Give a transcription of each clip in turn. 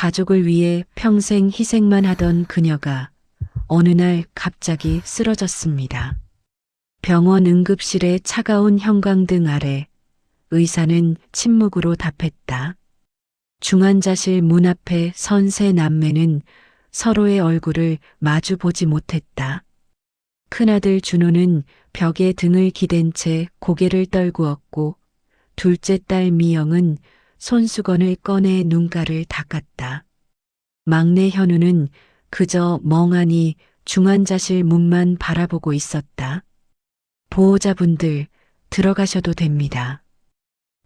가족을 위해 평생 희생만 하던 그녀가 어느 날 갑자기 쓰러졌습니다. 병원 응급실의 차가운 형광등 아래 의사는 침묵으로 답했다. 중환자실 문 앞에 선 세 남매는 서로의 얼굴을 마주 보지 못했다. 큰아들 준호는 벽에 등을 기댄 채 고개를 떨구었고 둘째 딸 미영은 손수건을 꺼내 눈가를 닦았다. 막내 현우는 그저 멍하니 중환자실 문만 바라보고 있었다. 보호자분들 들어가셔도 됩니다.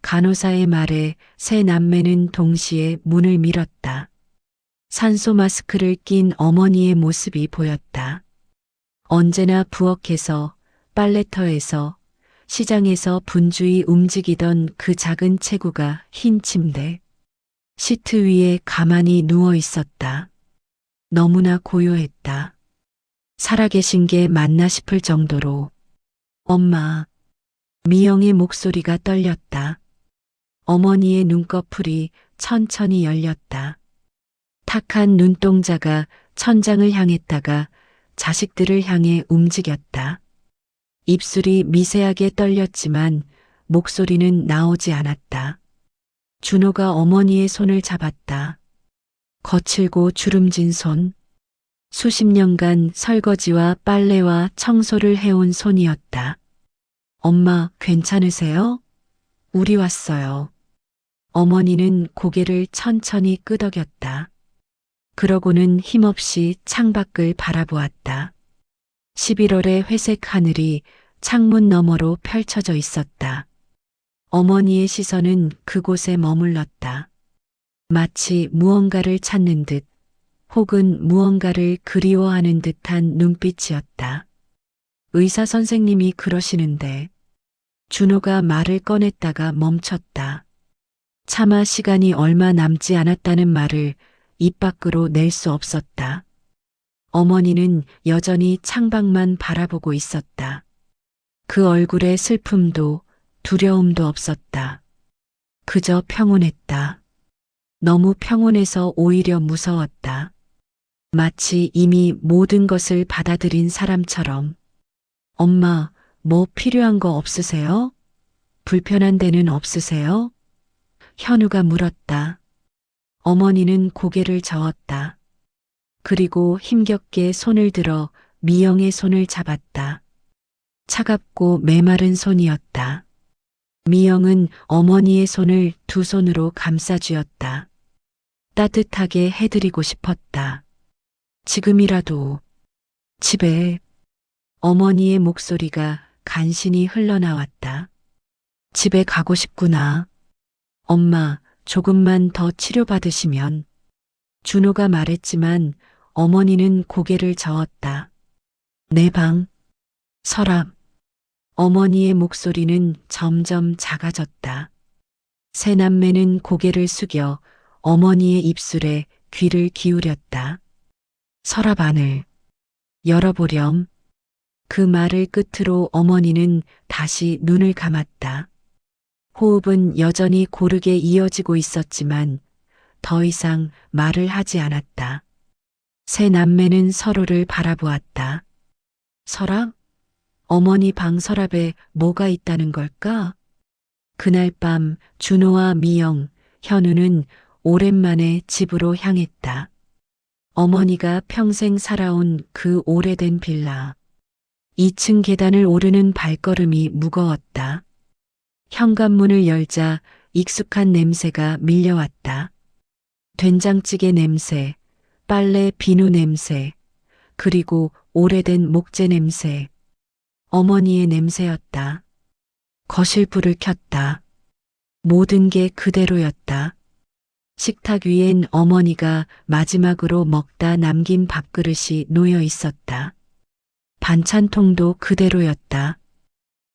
간호사의 말에 세 남매는 동시에 문을 밀었다. 산소 마스크를 낀 어머니의 모습이 보였다. 언제나 부엌에서, 빨래터에서, 시장에서 분주히 움직이던 그 작은 체구가 흰 침대, 시트 위에 가만히 누워 있었다. 너무나 고요했다. 살아계신 게 맞나 싶을 정도로. 엄마. 미영의 목소리가 떨렸다. 어머니의 눈꺼풀이 천천히 열렸다. 탁한 눈동자가 천장을 향했다가 자식들을 향해 움직였다. 입술이 미세하게 떨렸지만 목소리는 나오지 않았다. 준호가 어머니의 손을 잡았다. 거칠고 주름진 손. 수십 년간 설거지와 빨래와 청소를 해온 손이었다. 엄마, 괜찮으세요? 우리 왔어요. 어머니는 고개를 천천히 끄덕였다. 그러고는 힘없이 창밖을 바라보았다. 11월의 회색 하늘이 창문 너머로 펼쳐져 있었다. 어머니의 시선은 그곳에 머물렀다. 마치 무언가를 찾는 듯 혹은 무언가를 그리워하는 듯한 눈빛이었다. 의사 선생님이 그러시는데. 준호가 말을 꺼냈다가 멈췄다. 차마 시간이 얼마 남지 않았다는 말을 입 밖으로 낼 수 없었다. 어머니는 여전히 창밖만 바라보고 있었다. 그 얼굴에 슬픔도 두려움도 없었다. 그저 평온했다. 너무 평온해서 오히려 무서웠다. 마치 이미 모든 것을 받아들인 사람처럼. 엄마, 뭐 필요한 거 없으세요? 불편한 데는 없으세요? 현우가 물었다. 어머니는 고개를 저었다. 그리고 힘겹게 손을 들어 미영의 손을 잡았다. 차갑고 메마른 손이었다. 미영은 어머니의 손을 두 손으로 감싸쥐었다. 따뜻하게 해드리고 싶었다. 지금이라도 집에. 어머니의 목소리가 간신히 흘러나왔다. 집에 가고 싶구나. 엄마, 조금만 더 치료받으시면. 준호가 말했지만 어머니는 고개를 저었다. 내 방. 서랍. 어머니의 목소리는 점점 작아졌다. 세 남매는 고개를 숙여 어머니의 입술에 귀를 기울였다. 서랍 안을 열어보렴. 그 말을 끝으로 어머니는 다시 눈을 감았다. 호흡은 여전히 고르게 이어지고 있었지만 더 이상 말을 하지 않았다. 세 남매는 서로를 바라보았다. 서랍? 어머니 방 서랍에 뭐가 있다는 걸까? 그날 밤 준호와 미영, 현우는 오랜만에 집으로 향했다. 어머니가 평생 살아온 그 오래된 빌라. 2층 계단을 오르는 발걸음이 무거웠다. 현관문을 열자 익숙한 냄새가 밀려왔다. 된장찌개 냄새, 빨래 비누 냄새, 그리고 오래된 목재 냄새. 어머니의 냄새였다. 거실 불을 켰다. 모든 게 그대로였다. 식탁 위엔 어머니가 마지막으로 먹다 남긴 밥그릇이 놓여 있었다. 반찬통도 그대로였다.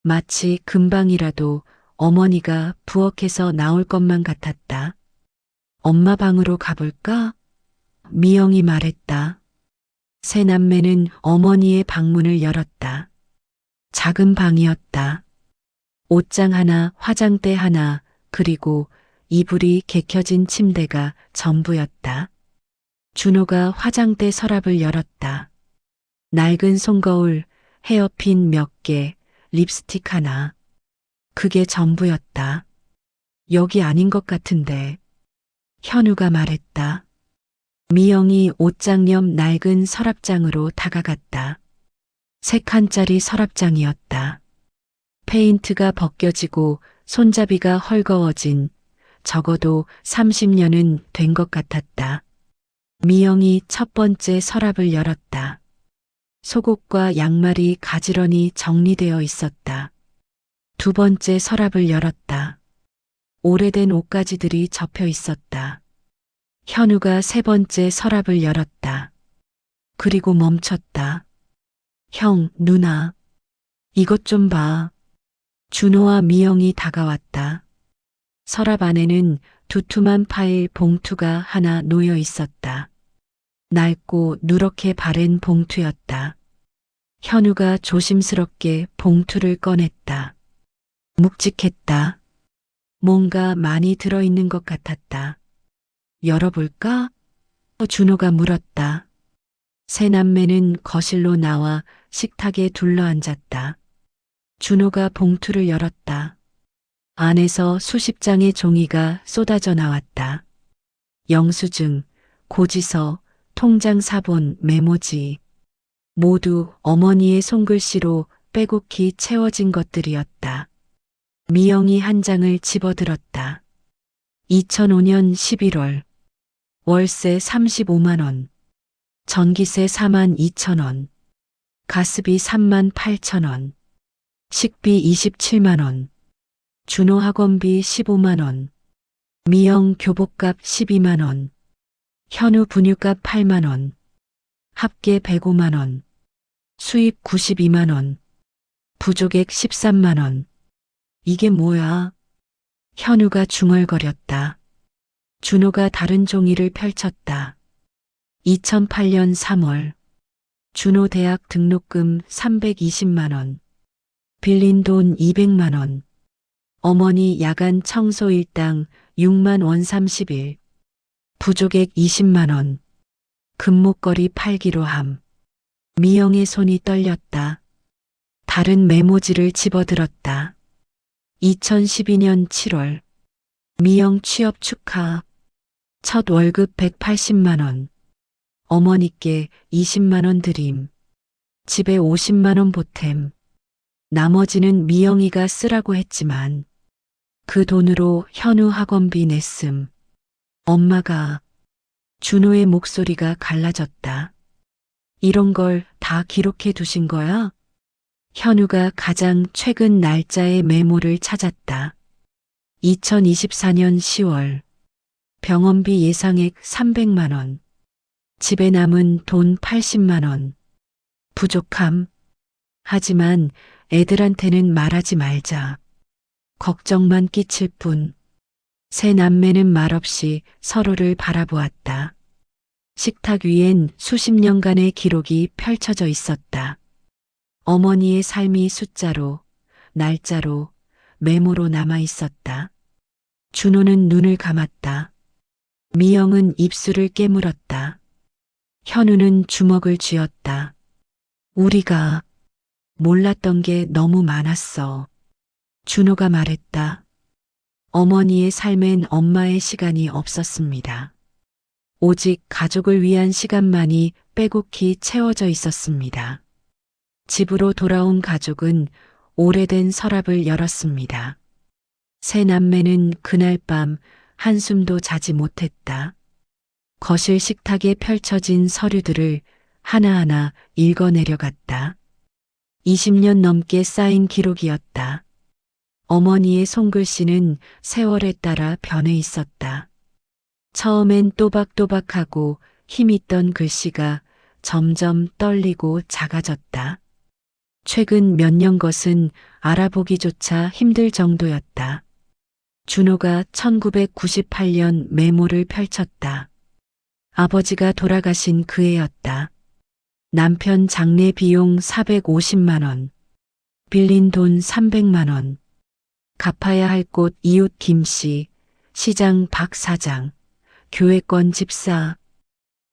마치 금방이라도 어머니가 부엌에서 나올 것만 같았다. 엄마 방으로 가볼까? 미영이 말했다. 세 남매는 어머니의 방문을 열었다. 작은 방이었다. 옷장 하나, 화장대 하나, 그리고 이불이 개켜진 침대가 전부였다. 준호가 화장대 서랍을 열었다. 낡은 손거울, 헤어핀 몇 개, 립스틱 하나. 그게 전부였다. 여기 아닌 것 같은데. 현우가 말했다. 미영이 옷장 옆 낡은 서랍장으로 다가갔다. 3칸짜리 서랍장이었다. 페인트가 벗겨지고 손잡이가 헐거워진 적어도 30년은 된 것 같았다. 미영이 첫 번째 서랍을 열었다. 속옷과 양말이 가지런히 정리되어 있었다. 두 번째 서랍을 열었다. 오래된 옷가지들이 접혀 있었다. 현우가 세 번째 서랍을 열었다. 그리고 멈췄다. 형, 누나. 이것 좀 봐. 준호와 미영이 다가왔다. 서랍 안에는 두툼한 파일 봉투가 하나 놓여 있었다. 낡고 누렇게 바랜 봉투였다. 현우가 조심스럽게 봉투를 꺼냈다. 묵직했다. 뭔가 많이 들어있는 것 같았다. 열어볼까? 준호가 물었다. 세 남매는 거실로 나와 식탁에 둘러앉았다. 준호가 봉투를 열었다. 안에서 수십 장의 종이가 쏟아져 나왔다. 영수증, 고지서, 통장 사본, 메모지. 모두 어머니의 손글씨로 빼곡히 채워진 것들이었다. 미영이 한 장을 집어들었다. 2005년 11월. 월세 35만 원. 전기세 4만 2천 원. 가스비 3만 8천 원. 식비 27만 원. 준호 학원비 15만 원. 미영 교복값 12만 원. 현우 분유값 8만 원. 합계 105만 원. 수입 92만 원. 부족액 13만 원. 이게 뭐야? 현우가 중얼거렸다. 준호가 다른 종이를 펼쳤다. 2008년 3월. 준호 대학 등록금 320만 원. 빌린 돈 200만 원. 어머니 야간 청소 일당 6만 원 30일. 부족액 20만 원. 금목걸이 팔기로 함. 미영의 손이 떨렸다. 다른 메모지를 집어들었다. 2012년 7월. 미영 취업 축하. 첫 월급 180만 원. 어머니께 20만 원 드림. 집에 50만 원 보탬. 나머지는 미영이가 쓰라고 했지만 그 돈으로 현우 학원비 냈음. 엄마가. 준호의 목소리가 갈라졌다. 이런 걸 다 기록해 두신 거야? 현우가 가장 최근 날짜의 메모를 찾았다. 2024년 10월. 병원비 예상액 300만 원. 집에 남은 돈 80만 원. 부족함. 하지만 애들한테는 말하지 말자. 걱정만 끼칠 뿐. 세 남매는 말없이 서로를 바라보았다. 식탁 위엔 수십 년간의 기록이 펼쳐져 있었다. 어머니의 삶이 숫자로, 날짜로, 메모로 남아 있었다. 준호는 눈을 감았다. 미영은 입술을 깨물었다. 현우는 주먹을 쥐었다. 우리가 몰랐던 게 너무 많았어. 준호가 말했다. 어머니의 삶엔 엄마의 시간이 없었습니다. 오직 가족을 위한 시간만이 빼곡히 채워져 있었습니다. 집으로 돌아온 가족은 오래된 서랍을 열었습니다. 세 남매는 그날 밤 한숨도 자지 못했다. 거실 식탁에 펼쳐진 서류들을 하나하나 읽어내려갔다. 20년 넘게 쌓인 기록이었다. 어머니의 손글씨는 세월에 따라 변해 있었다. 처음엔 또박또박하고 힘있던 글씨가 점점 떨리고 작아졌다. 최근 몇 년 것은 알아보기조차 힘들 정도였다. 준호가 1998년 메모를 펼쳤다. 아버지가 돌아가신 그 해였다. 남편 장례 비용 450만 원. 빌린 돈 300만 원. 갚아야 할 곳 이웃 김씨, 시장 박 사장, 교회권 집사.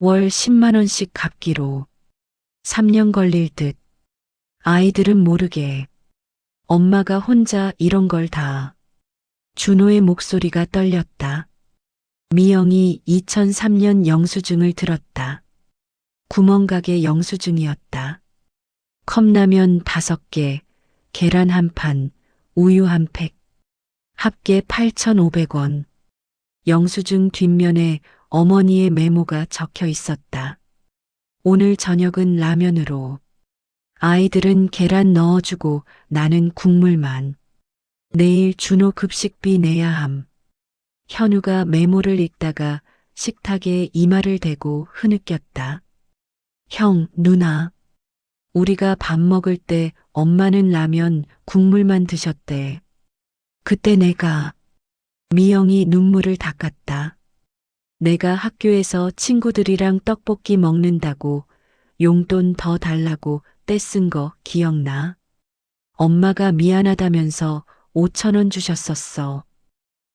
월 10만 원씩 갚기로. 3년 걸릴 듯. 아이들은 모르게. 엄마가 혼자 이런 걸 다. 준호의 목소리가 떨렸다. 미영이 2003년 영수증을 들었다. 구멍가게 영수증이었다. 컵라면 5개, 계란 1판, 우유 1팩. 합계 8,500원. 영수증 뒷면에 어머니의 메모가 적혀 있었다. 오늘 저녁은 라면으로. 아이들은 계란 넣어주고 나는 국물만. 내일 준호 급식비 내야 함. 현우가 메모를 읽다가 식탁에 이마를 대고 흐느꼈다. 형, 누나. 우리가 밥 먹을 때 엄마는 라면, 국물만 드셨대. 그때 내가. 미영이 눈물을 닦았다. 내가 학교에서 친구들이랑 떡볶이 먹는다고 용돈 더 달라고 떼쓴 거 기억나? 엄마가 미안하다면서 5천 원 주셨었어.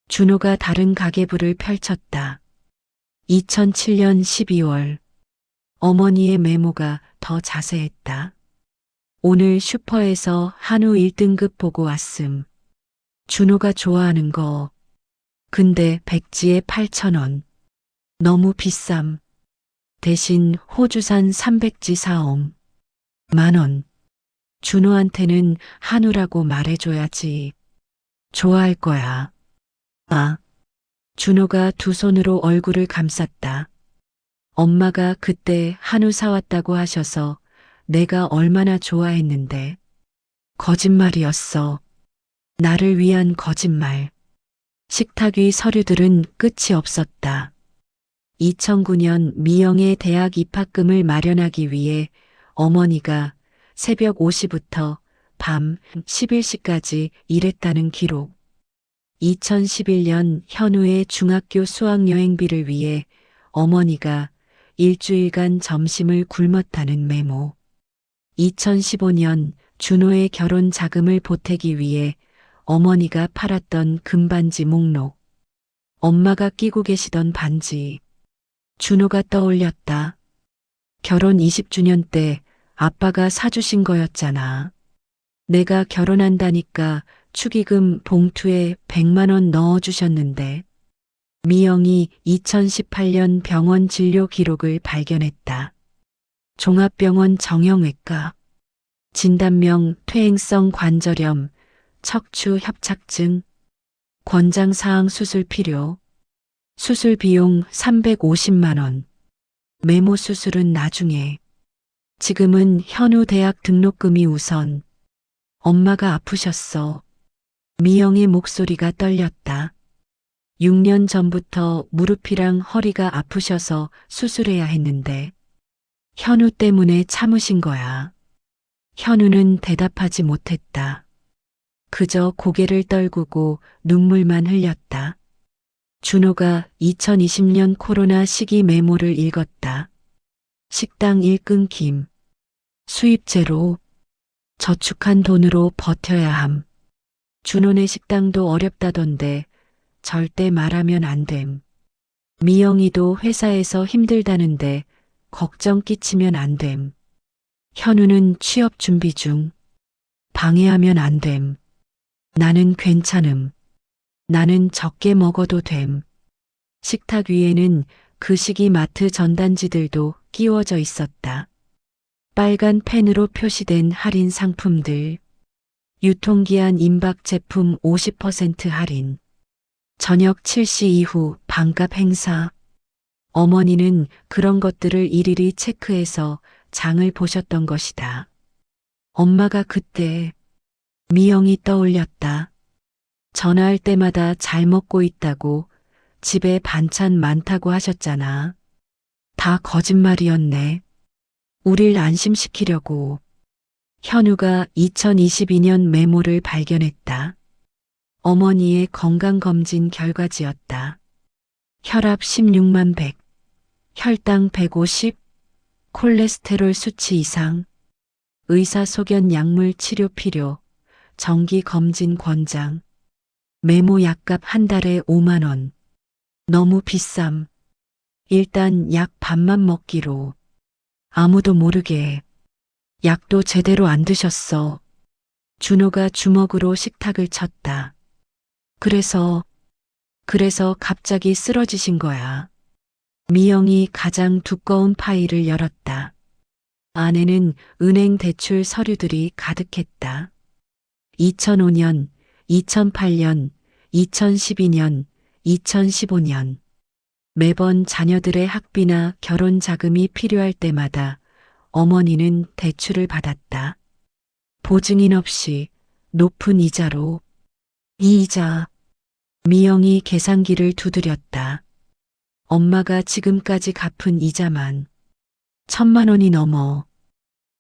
준호가 다른 가계부를 펼쳤다. 2007년 12월. 어머니의 메모가 더 자세했다. 오늘 슈퍼에서 한우 1등급 보고 왔음. 준호가 좋아하는 거. 근데 백지에 8,000원. 너무 비쌈. 대신 호주산 300지 사옴. 10,000원. 준호한테는 한우라고 말해줘야지. 좋아할 거야. 아. 준호가 두 손으로 얼굴을 감쌌다. 엄마가 그때 한우 사왔다고 하셔서 내가 얼마나 좋아했는데. 거짓말이었어. 나를 위한 거짓말. 식탁 위 서류들은 끝이 없었다. 2009년 미영의 대학 입학금을 마련하기 위해 어머니가 새벽 5시부터 밤 11시까지 일했다는 기록. 2011년 현우의 중학교 수학여행비를 위해 어머니가 일주일간 점심을 굶었다는 메모. 2015년 준호의 결혼 자금을 보태기 위해 어머니가 팔았던 금반지 목록. 엄마가 끼고 계시던 반지. 준호가 떠올렸다. 결혼 20주년 때 아빠가 사주신 거였잖아. 내가 결혼한다니까 축의금 봉투에 100만 원 넣어주셨는데. 미영이 2018년 병원 진료 기록을 발견했다. 종합병원 정형외과. 진단명 퇴행성 관절염, 척추 협착증. 권장사항 수술 필요. 수술 비용 350만 원. 메모 수술은 나중에. 지금은 현우 대학 등록금이 우선. 엄마가 아프셨어. 미영의 목소리가 떨렸다. 6년 전부터 무릎이랑 허리가 아프셔서 수술해야 했는데 현우 때문에 참으신 거야. 현우는 대답하지 못했다. 그저 고개를 떨구고 눈물만 흘렸다. 준호가 2020년 코로나 시기 메모를 읽었다. 식당 일 끊김. 수입 제로. 저축한 돈으로 버텨야 함. 준호네 식당도 어렵다던데 절대 말하면 안 됨. 미영이도 회사에서 힘들다는데 걱정 끼치면 안 됨. 현우는 취업 준비 중. 방해하면 안 됨. 나는 괜찮음. 나는 적게 먹어도 됨. 식탁 위에는 그 시기 마트 전단지들도 끼워져 있었다. 빨간 펜으로 표시된 할인 상품들. 유통기한 임박 제품 50% 할인. 저녁 7시 이후 반값 행사. 어머니는 그런 것들을 일일이 체크해서 장을 보셨던 것이다. 엄마가 그때. 미영이 떠올렸다. 전화할 때마다 잘 먹고 있다고, 집에 반찬 많다고 하셨잖아. 다 거짓말이었네. 우릴 안심시키려고. 현우가 2022년 메모를 발견했다. 어머니의 건강검진 결과지였다. 혈압 16만 100, 혈당 150, 콜레스테롤 수치 이상, 의사소견 약물 치료 필요, 정기검진 권장. 메모 약값 한 달에 5만 원. 너무 비쌈. 일단 약 반만 먹기로. 아무도 모르게. 약도 제대로 안 드셨어. 준호가 주먹으로 식탁을 쳤다. 그래서 갑자기 쓰러지신 거야. 미영이 가장 두꺼운 파일을 열었다. 안에는 은행 대출 서류들이 가득했다. 2005년, 2008년, 2012년, 2015년. 매번 자녀들의 학비나 결혼 자금이 필요할 때마다 어머니는 대출을 받았다. 보증인 없이 높은 이자로. 이 이자. 미영이 계산기를 두드렸다. 엄마가 지금까지 갚은 이자만 1,000만 원이 넘어.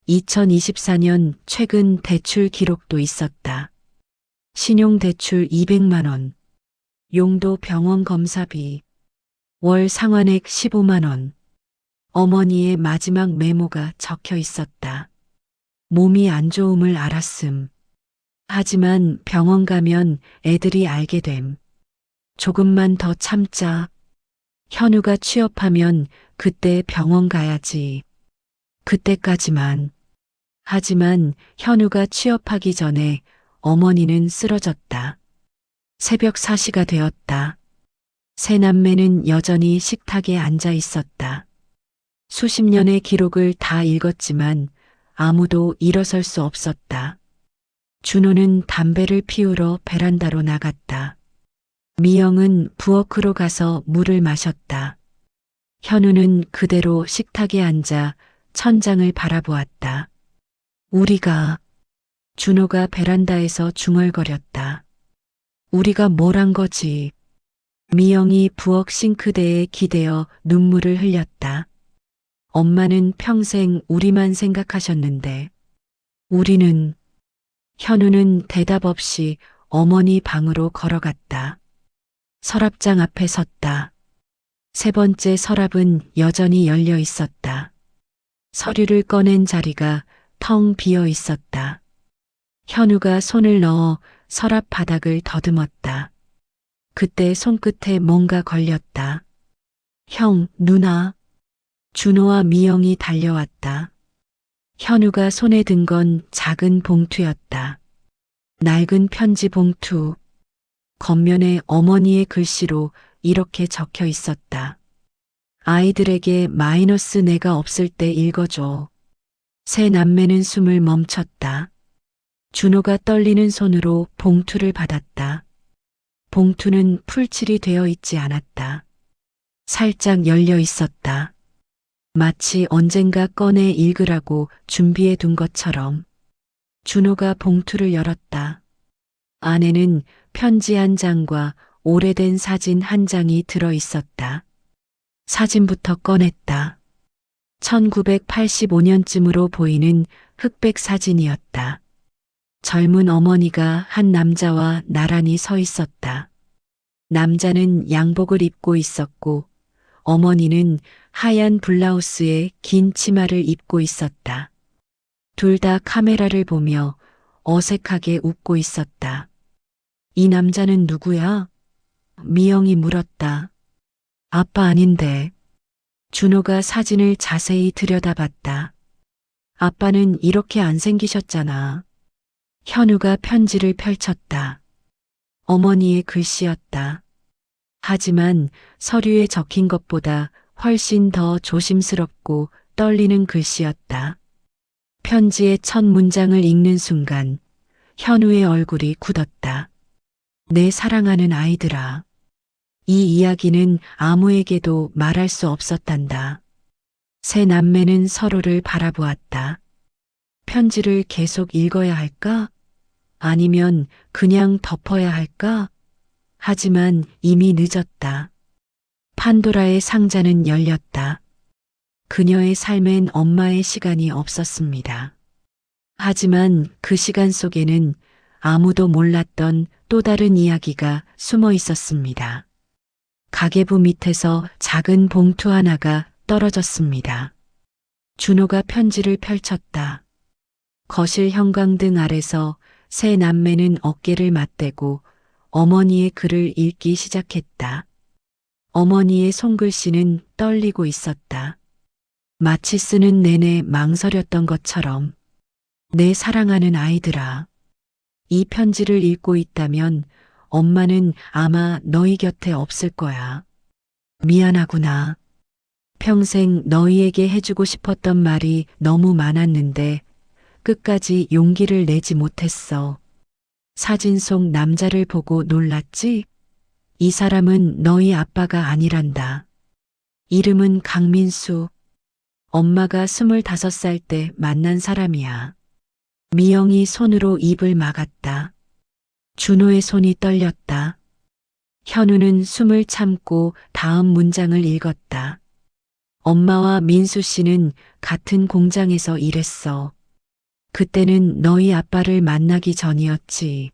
2024년 최근 대출 기록도 있었다. 신용대출 200만 원. 용도 병원 검사비. 월 상환액 15만 원. 어머니의 마지막 메모가 적혀 있었다. 몸이 안 좋음을 알았음. 하지만 병원 가면 애들이 알게 됨. 조금만 더 참자. 현우가 취업하면 그때 병원 가야지. 그때까지만. 하지만 현우가 취업하기 전에 어머니는 쓰러졌다. 새벽 4시가 되었다. 세 남매는 여전히 식탁에 앉아 있었다. 수십 년의 기록을 다 읽었지만 아무도 일어설 수 없었다. 준호는 담배를 피우러 베란다로 나갔다. 미영은 부엌으로 가서 물을 마셨다. 현우는 그대로 식탁에 앉아 천장을 바라보았다. 우리가. 준호가 베란다에서 중얼거렸다. 우리가 뭘 한 거지? 미영이 부엌 싱크대에 기대어 눈물을 흘렸다. 엄마는 평생 우리만 생각하셨는데 우리는. 현우는 대답 없이 어머니 방으로 걸어갔다. 서랍장 앞에 섰다. 세 번째 서랍은 여전히 열려 있었다. 서류를 꺼낸 자리가 텅 비어 있었다. 현우가 손을 넣어 서랍 바닥을 더듬었다. 그때 손끝에 뭔가 걸렸다. 형, 누나. 준호와 미영이 달려왔다. 현우가 손에 든 건 작은 봉투였다. 낡은 편지 봉투. 겉면에 어머니의 글씨로 이렇게 적혀 있었다. 아이들에게 마이너스 내가 없을 때 읽어줘. 세 남매는 숨을 멈췄다. 준호가 떨리는 손으로 봉투를 받았다. 봉투는 풀칠이 되어 있지 않았다. 살짝 열려 있었다. 마치 언젠가 꺼내 읽으라고 준비해 둔 것처럼. 준호가 봉투를 열었다. 안에는 편지 한 장과 오래된 사진 한 장이 들어 있었다. 사진부터 꺼냈다. 1985년쯤으로 보이는 흑백 사진이었다. 젊은 어머니가 한 남자와 나란히 서 있었다. 남자는 양복을 입고 있었고 어머니는 하얀 블라우스에 긴 치마를 입고 있었다. 둘 다 카메라를 보며 어색하게 웃고 있었다. 이 남자는 누구야? 미영이 물었다. 아빠 아닌데. 준호가 사진을 자세히 들여다봤다. 아빠는 이렇게 안 생기셨잖아. 현우가 편지를 펼쳤다. 어머니의 글씨였다. 하지만 서류에 적힌 것보다 훨씬 더 조심스럽고 떨리는 글씨였다. 편지의 첫 문장을 읽는 순간 현우의 얼굴이 굳었다. 내 사랑하는 아이들아. 이 이야기는 아무에게도 말할 수 없었단다. 세 남매는 서로를 바라보았다. 편지를 계속 읽어야 할까? 아니면 그냥 덮어야 할까? 하지만 이미 늦었다. 판도라의 상자는 열렸다. 그녀의 삶엔 엄마의 시간이 없었습니다. 하지만 그 시간 속에는 아무도 몰랐던 또 다른 이야기가 숨어 있었습니다. 가계부 밑에서 작은 봉투 하나가 떨어졌습니다. 준호가 편지를 펼쳤다. 거실 형광등 아래서 세 남매는 어깨를 맞대고 어머니의 글을 읽기 시작했다. 어머니의 손글씨는 떨리고 있었다. 마치 쓰는 내내 망설였던 것처럼. 내 사랑하는 아이들아. 이 편지를 읽고 있다면 엄마는 아마 너희 곁에 없을 거야. 미안하구나. 평생 너희에게 해주고 싶었던 말이 너무 많았는데 끝까지 용기를 내지 못했어. 사진 속 남자를 보고 놀랐지? 이 사람은 너희 아빠가 아니란다. 이름은 강민수. 엄마가 25살 때 만난 사람이야. 미영이 손으로 입을 막았다. 준호의 손이 떨렸다. 현우는 숨을 참고 다음 문장을 읽었다. 엄마와 민수 씨는 같은 공장에서 일했어. 그때는 너희 아빠를 만나기 전이었지.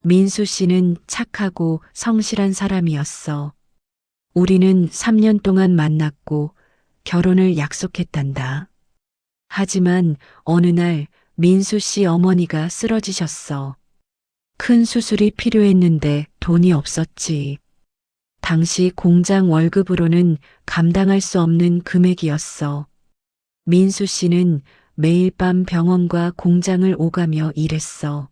민수 씨는 착하고 성실한 사람이었어. 우리는 3년 동안 만났고 결혼을 약속했단다. 하지만 어느 날 민수 씨 어머니가 쓰러지셨어. 큰 수술이 필요했는데 돈이 없었지. 당시 공장 월급으로는 감당할 수 없는 금액이었어. 민수 씨는 매일 밤 병원과 공장을 오가며 일했어.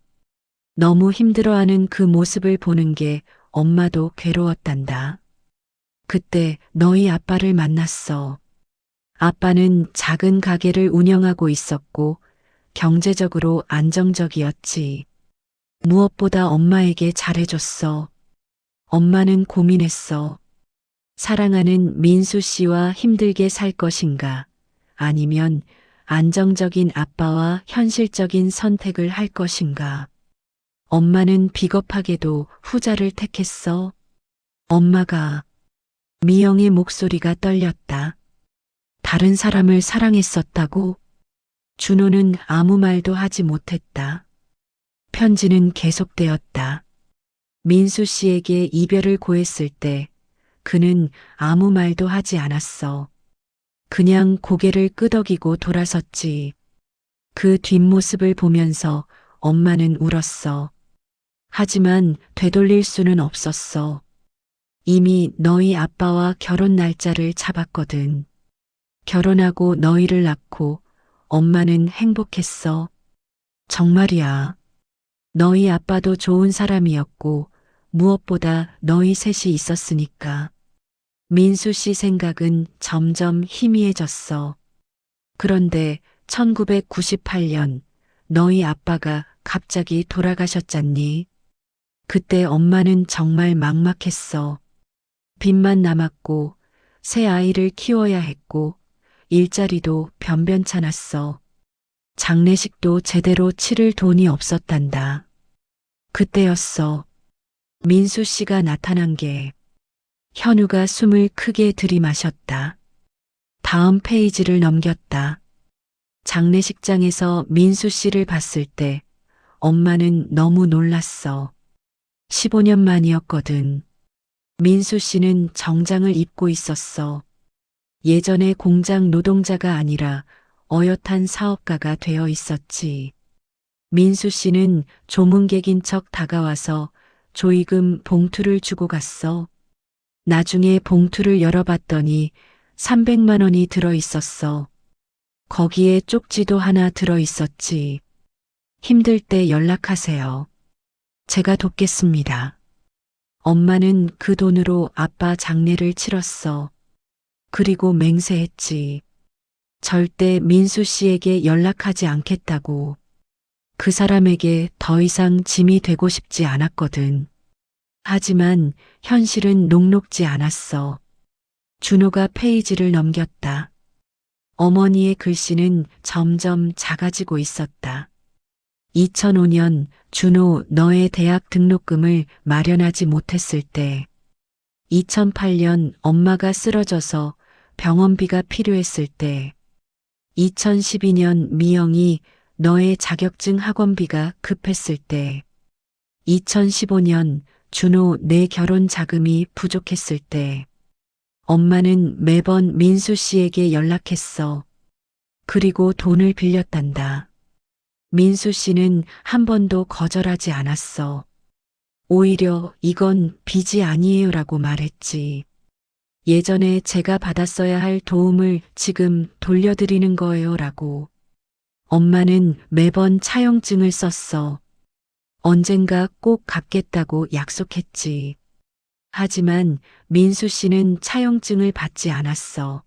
너무 힘들어하는 그 모습을 보는 게 엄마도 괴로웠단다. 그때 너희 아빠를 만났어. 아빠는 작은 가게를 운영하고 있었고 경제적으로 안정적이었지. 무엇보다 엄마에게 잘해줬어. 엄마는 고민했어. 사랑하는 민수 씨와 힘들게 살 것인가? 아니면 안정적인 아빠와 현실적인 선택을 할 것인가? 엄마는 비겁하게도 후자를 택했어. 엄마가. 미영의 목소리가 떨렸다. 다른 사람을 사랑했었다고? 준호는 아무 말도 하지 못했다. 편지는 계속되었다. 민수 씨에게 이별을 고했을 때 그는 아무 말도 하지 않았어. 그냥 고개를 끄덕이고 돌아섰지. 그 뒷모습을 보면서 엄마는 울었어. 하지만 되돌릴 수는 없었어. 이미 너희 아빠와 결혼 날짜를 잡았거든. 결혼하고 너희를 낳고 엄마는 행복했어. 정말이야. 너희 아빠도 좋은 사람이었고 무엇보다 너희 셋이 있었으니까. 민수 씨 생각은 점점 희미해졌어. 그런데 1998년 너희 아빠가 갑자기 돌아가셨잖니. 그때 엄마는 정말 막막했어. 빚만 남았고 새 아이를 키워야 했고 일자리도 변변찮았어. 장례식도 제대로 치를 돈이 없었단다. 그때였어. 민수 씨가 나타난 게. 현우가 숨을 크게 들이마셨다. 다음 페이지를 넘겼다. 장례식장에서 민수 씨를 봤을 때 엄마는 너무 놀랐어. 15년 만이었거든. 민수 씨는 정장을 입고 있었어. 예전에 공장 노동자가 아니라 어엿한 사업가가 되어 있었지. 민수 씨는 조문객인 척 다가와서 조의금 봉투를 주고 갔어. 나중에 봉투를 열어봤더니 300만 원이 들어 있었어. 거기에 쪽지도 하나 들어 있었지. 힘들 때 연락하세요. 제가 돕겠습니다. 엄마는 그 돈으로 아빠 장례를 치렀어. 그리고 맹세했지. 절대 민수 씨에게 연락하지 않겠다고. 그 사람에게 더 이상 짐이 되고 싶지 않았거든. 하지만 현실은 녹록지 않았어. 준호가 페이지를 넘겼다. 어머니의 글씨는 점점 작아지고 있었다. 2005년 준호 너의 대학 등록금을 마련하지 못했을 때, 2008년 엄마가 쓰러져서 병원비가 필요했을 때, 2012년 미영이 너의 자격증 학원비가 급했을 때, 2015년 준호 내 결혼 자금이 부족했을 때, 엄마는 매번 민수 씨에게 연락했어. 그리고 돈을 빌렸단다. 민수 씨는 한 번도 거절하지 않았어. 오히려 이건 빚이 아니에요라고 말했지. 예전에 제가 받았어야 할 도움을 지금 돌려드리는 거예요 라고. 엄마는 매번 차용증을 썼어. 언젠가 꼭 갚겠다고 약속했지. 하지만 민수 씨는 차용증을 받지 않았어.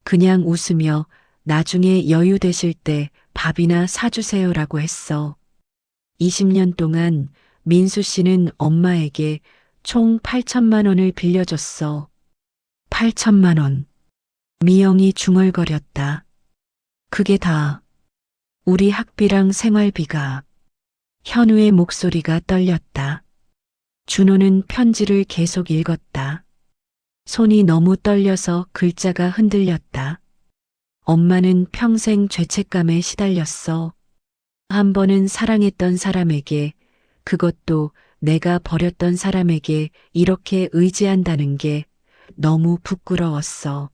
그냥 웃으며 나중에 여유 되실 때 밥이나 사주세요라고 했어. 20년 동안 민수 씨는 엄마에게 총 8천만 원을 빌려줬어. 8천만 원. 미영이 중얼거렸다. 그게 다 우리 학비랑 생활비가. 현우의 목소리가 떨렸다. 준호는 편지를 계속 읽었다. 손이 너무 떨려서 글자가 흔들렸다. 엄마는 평생 죄책감에 시달렸어. 한 번은 사랑했던 사람에게, 그것도 내가 버렸던 사람에게 이렇게 의지한다는 게 너무 부끄러웠어.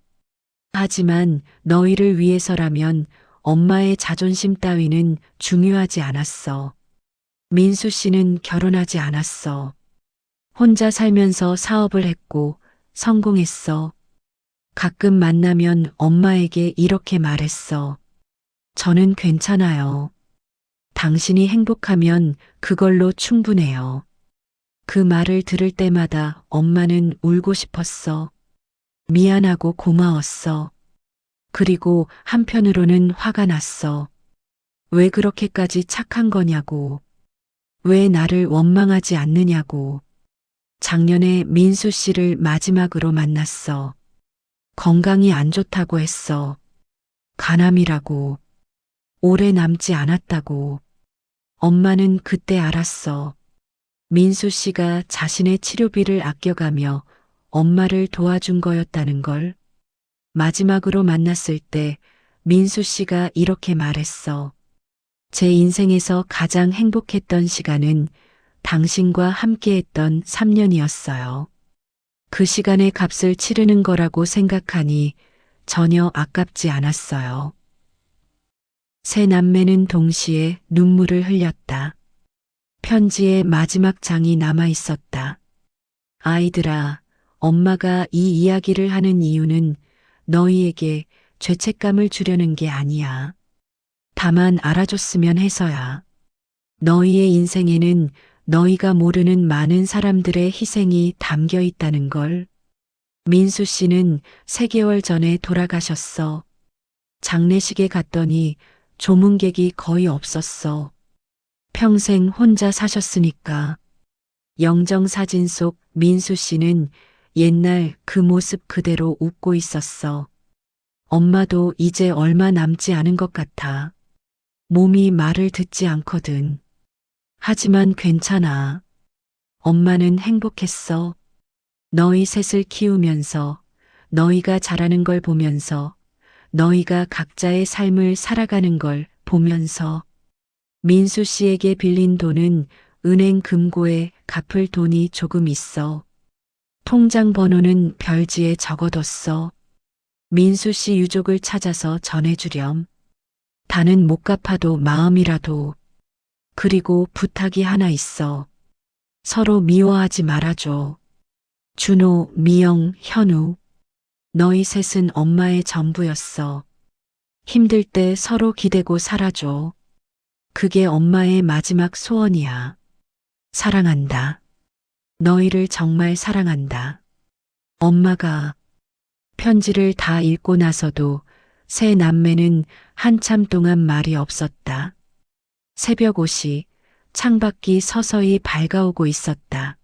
하지만 너희를 위해서라면 엄마의 자존심 따위는 중요하지 않았어. 민수 씨는 결혼하지 않았어. 혼자 살면서 사업을 했고 성공했어. 가끔 만나면 엄마에게 이렇게 말했어. 저는 괜찮아요. 당신이 행복하면 그걸로 충분해요. 그 말을 들을 때마다 엄마는 울고 싶었어. 미안하고 고마웠어. 그리고 한편으로는 화가 났어. 왜 그렇게까지 착한 거냐고. 왜 나를 원망하지 않느냐고. 작년에 민수 씨를 마지막으로 만났어. 건강이 안 좋다고 했어. 간암이라고. 오래 남지 않았다고. 엄마는 그때 알았어. 민수 씨가 자신의 치료비를 아껴가며 엄마를 도와준 거였다는 걸. 마지막으로 만났을 때 민수 씨가 이렇게 말했어. 제 인생에서 가장 행복했던 시간은 당신과 함께했던 3년이었어요. 그 시간의 값을 치르는 거라고 생각하니 전혀 아깝지 않았어요. 세 남매는 동시에 눈물을 흘렸다. 편지의 마지막 장이 남아 있었다. 아이들아, 엄마가 이 이야기를 하는 이유는 너희에게 죄책감을 주려는 게 아니야. 다만 알아줬으면 해서야. 너희의 인생에는 너희가 모르는 많은 사람들의 희생이 담겨 있다는 걸. 민수 씨는 3개월 전에 돌아가셨어. 장례식에 갔더니 조문객이 거의 없었어. 평생 혼자 사셨으니까. 영정사진 속 민수 씨는 옛날 그 모습 그대로 웃고 있었어. 엄마도 이제 얼마 남지 않은 것 같아. 몸이 말을 듣지 않거든. 하지만 괜찮아. 엄마는 행복했어. 너희 셋을 키우면서, 너희가 자라는 걸 보면서, 너희가 각자의 삶을 살아가는 걸 보면서. 민수 씨에게 빌린 돈은 은행 금고에 갚을 돈이 조금 있어. 통장 번호는 별지에 적어뒀어. 민수 씨 유족을 찾아서 전해주렴. 다는 못 갚아도 마음이라도. 그리고 부탁이 하나 있어. 서로 미워하지 말아줘. 준호, 미영, 현우. 너희 셋은 엄마의 전부였어. 힘들 때 서로 기대고 살아줘. 그게 엄마의 마지막 소원이야. 사랑한다. 너희를 정말 사랑한다. 엄마가 편지를 다 읽고 나서도 세 남매는 한참 동안 말이 없었다. 새벽 5시 창밖이 서서히 밝아오고 있었다.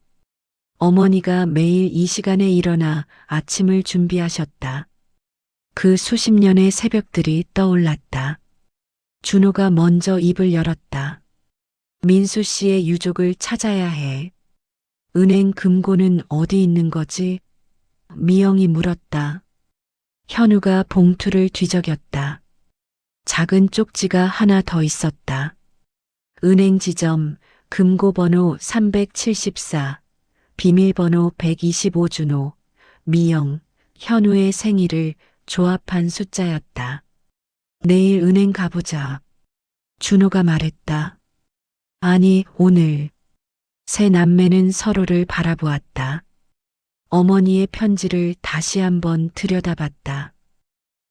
어머니가 매일 이 시간에 일어나 아침을 준비하셨다. 그 수십 년의 새벽들이 떠올랐다. 준호가 먼저 입을 열었다. 민수 씨의 유족을 찾아야 해. 은행 금고는 어디 있는 거지? 미영이 물었다. 현우가 봉투를 뒤적였다. 작은 쪽지가 하나 더 있었다. 은행 지점, 금고번호 374, 비밀번호 125 준호, 미영, 현우의 생일을 조합한 숫자였다. 내일 은행 가보자. 준호가 말했다. 아니, 오늘. 세 남매는 서로를 바라보았다. 어머니의 편지를 다시 한번 들여다봤다.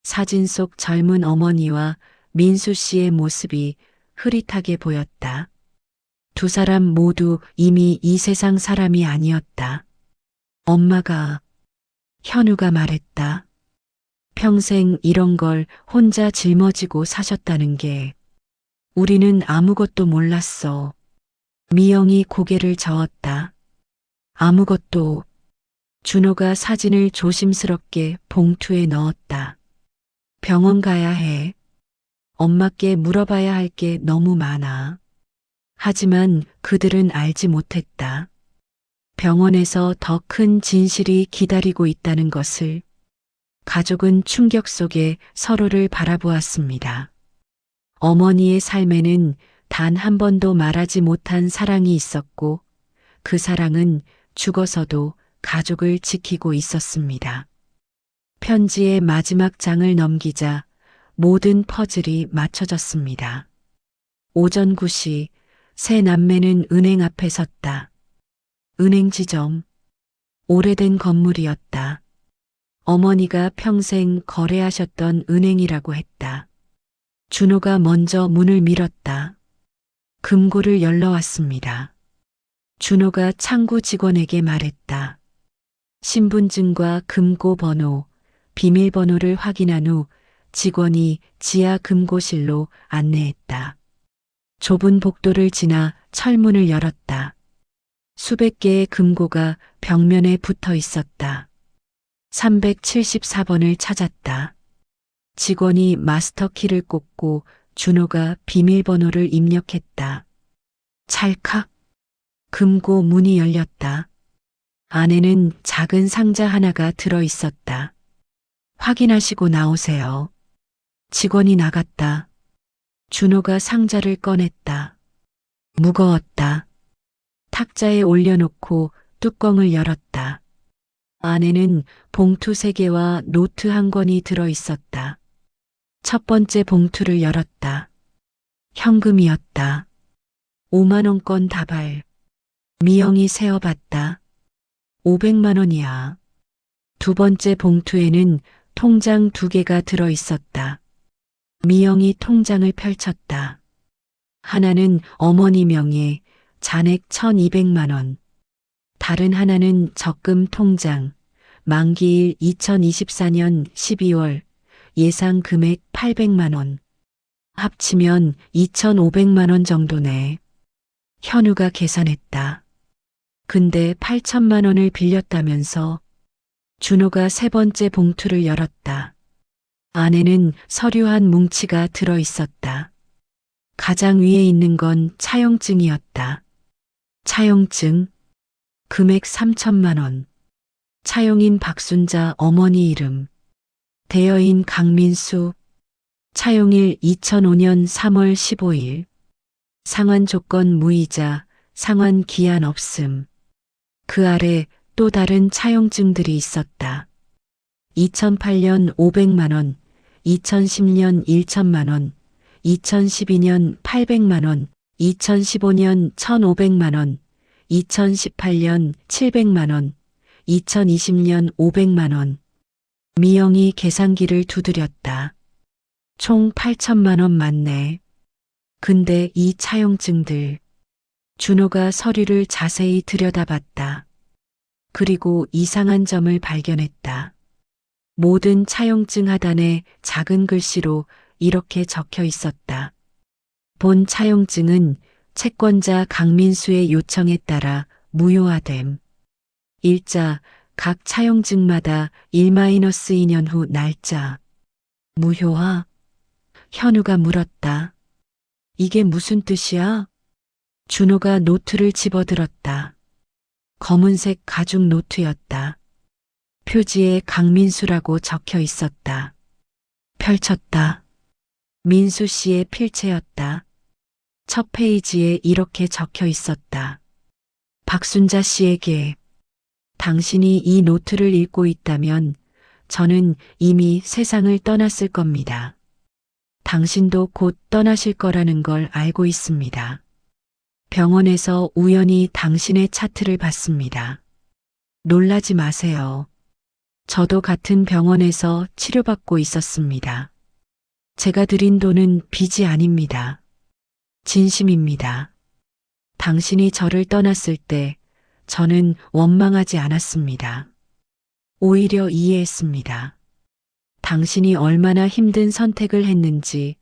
사진 속 젊은 어머니와 민수 씨의 모습이 흐릿하게 보였다. 두 사람 모두 이미 이 세상 사람이 아니었다. 엄마가, 현우가 말했다. 평생 이런 걸 혼자 짊어지고 사셨다는 게 우리는 아무것도 몰랐어. 미영이 고개를 저었다. 아무것도. 준호가 사진을 조심스럽게 봉투에 넣었다. 병원 가야 해. 엄마께 물어봐야 할 게 너무 많아. 하지만 그들은 알지 못했다. 병원에서 더 큰 진실이 기다리고 있다는 것을. 가족은 충격 속에 서로를 바라보았습니다. 어머니의 삶에는 단 한 번도 말하지 못한 사랑이 있었고 그 사랑은 죽어서도 가족을 지키고 있었습니다. 편지의 마지막 장을 넘기자 모든 퍼즐이 맞춰졌습니다. 오전 9시 세 남매는 은행 앞에 섰다. 은행 지점. 오래된 건물이었다. 어머니가 평생 거래하셨던 은행이라고 했다. 준호가 먼저 문을 밀었다. 금고를 열러왔습니다. 준호가 창구 직원에게 말했다. 신분증과 금고 번호, 비밀번호를 확인한 후 직원이 지하 금고실로 안내했다. 좁은 복도를 지나 철문을 열었다. 수백 개의 금고가 벽면에 붙어 있었다. 374번을 찾았다. 직원이 마스터키를 꽂고 준호가 비밀번호를 입력했다. 찰칵. 금고 문이 열렸다. 안에는 작은 상자 하나가 들어 있었다. 확인하시고 나오세요. 직원이 나갔다. 준호가 상자를 꺼냈다. 무거웠다. 탁자에 올려놓고 뚜껑을 열었다. 안에는 봉투 3개와 노트 1권이 들어 있었다. 첫 번째 봉투를 열었다. 현금이었다. 5만 원권 다발. 미영이 세어봤다. 500만 원이야. 두 번째 봉투에는 통장 2개가 들어 있었다. 미영이 통장을 펼쳤다. 하나는 어머니 명의 잔액 1200만 원. 다른 하나는 적금 통장, 만기일 2024년 12월, 예상 금액 800만 원. 합치면 2500만 원 정도네. 현우가 계산했다. 근데 8천만 원을 빌렸다면서. 준호가 세 번째 봉투를 열었다. 안에는 서류 한 뭉치가 들어 있었다. 가장 위에 있는 건 차용증이었다. 차용증. 금액 3천만 원. 차용인 박순자 어머니 이름. 대여인 강민수. 차용일 2005년 3월 15일. 상환 조건 무이자, 상환 기한 없음. 그 아래 또 다른 차용증들이 있었다. 2008년 500만 원, 2010년 1천만 원, 2012년 800만 원, 2015년 1,500만 원, 2018년 700만 원, 2020년 500만 원. 미영이 계산기를 두드렸다. 총 8천만 원 맞네. 근데 이 차용증들. 준호가 서류를 자세히 들여다봤다. 그리고 이상한 점을 발견했다. 모든 차용증 하단에 작은 글씨로 이렇게 적혀 있었다. 본 차용증은 채권자 강민수의 요청에 따라 무효화됨. 일자, 각 차용증마다 1-2년 후 날짜. 무효화? 현우가 물었다. 이게 무슨 뜻이야? 준호가 노트를 집어들었다. 검은색 가죽 노트였다. 표지에 강민수라고 적혀 있었다. 펼쳤다. 민수 씨의 필체였다. 첫 페이지에 이렇게 적혀 있었다. 박순자 씨에게. 당신이 이 노트를 읽고 있다면 저는 이미 세상을 떠났을 겁니다. 당신도 곧 떠나실 거라는 걸 알고 있습니다. 병원에서 우연히 당신의 차트를 봤습니다. 놀라지 마세요. 저도 같은 병원에서 치료받고 있었습니다. 제가 드린 돈은 빚이 아닙니다. 진심입니다. 당신이 저를 떠났을 때 저는 원망하지 않았습니다. 오히려 이해했습니다. 당신이 얼마나 힘든 선택을 했는지,